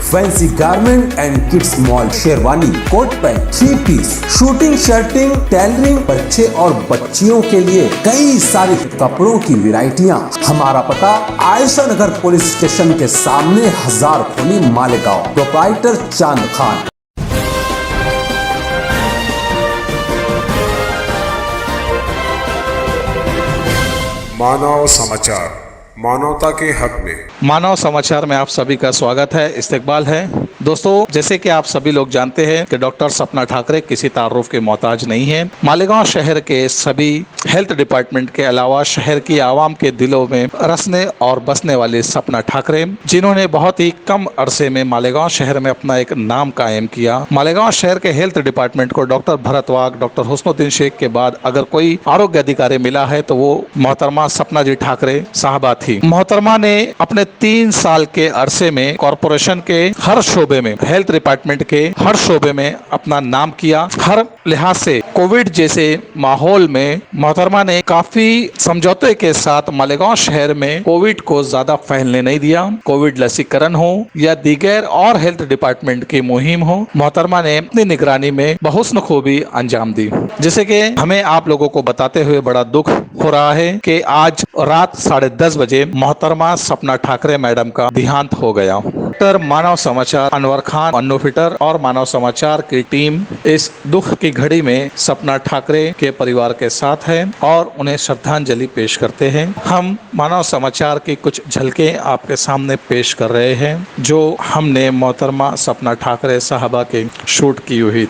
Fancy garment and kids mall, sherwani, coat pant, 3 piece, shooting, shirting, tailoring, बच्चे और बच्चियों के लिए कई सारे कपड़ों की वैरायटियां। हमारा पता आयशा नगर पुलिस स्टेशन के सामने, हजार खोली, मालेगांव। प्रोप्राइटर चांद खान। मानव समाचार, मानवता के हक में। मानव समाचार में आप सभी का स्वागत है, इस्तकबाल है। दोस्तों, जैसे कि आप सभी लोग जानते हैं कि डॉक्टर सपना ठाकरे किसी तारुफ के मोहताज नहीं है। मालेगांव शहर के सभी हेल्थ डिपार्टमेंट के अलावा शहर की आवाम के दिलों में रसने और बसने वाले सपना ठाकरे, जिन्होंने बहुत ही कम अरसे में मालेगांव शहर में अपना एक नाम कायम किया। मालेगांव शहर के हेल्थ डिपार्टमेंट को डॉक्टर भरत वाघ, डॉक्टर हुस्नुद्दीन शेख के बाद अगर कोई आरोग्य अधिकारी मिला है तो वो मोहतरमा सपना जी ठाकरे साहबा थी। मोहतरमा ने अपने 3 साल के अरसे में कॉरपोरेशन के हर शोबे में, हेल्थ डिपार्टमेंट के हर शोबे में अपना नाम किया। हर लिहाज से कोविड जैसे माहौल में मोहतरमा ने काफी समझौते के साथ मालेगांव शहर में कोविड को ज्यादा फैलने नहीं दिया। कोविड लसीकरण हो या दीगर और हेल्थ डिपार्टमेंट की मुहिम हो, मोहतरमा ने अपनी निगरानी में बहुस्न खूबी अंजाम दी। जैसे कि हमें आप लोगों को बताते हुए बड़ा दुख हो रहा है कि आज रात 10:30 बजे मोहतरमा सपना ठाकरे मैडम का देहांत हो गया। डॉक्टर मानव समाचार अनवर खान, अन्नू फिटर और मानव समाचार की टीम इस दुख की घड़ी में सपना ठाकरे के परिवार के साथ है और उन्हें श्रद्धांजलि पेश करते हैं। हम मानव समाचार की कुछ झलकें आपके सामने पेश कर रहे हैं जो हमने मोहतरमा सपना ठाकरे साहबा के शूट की हुई।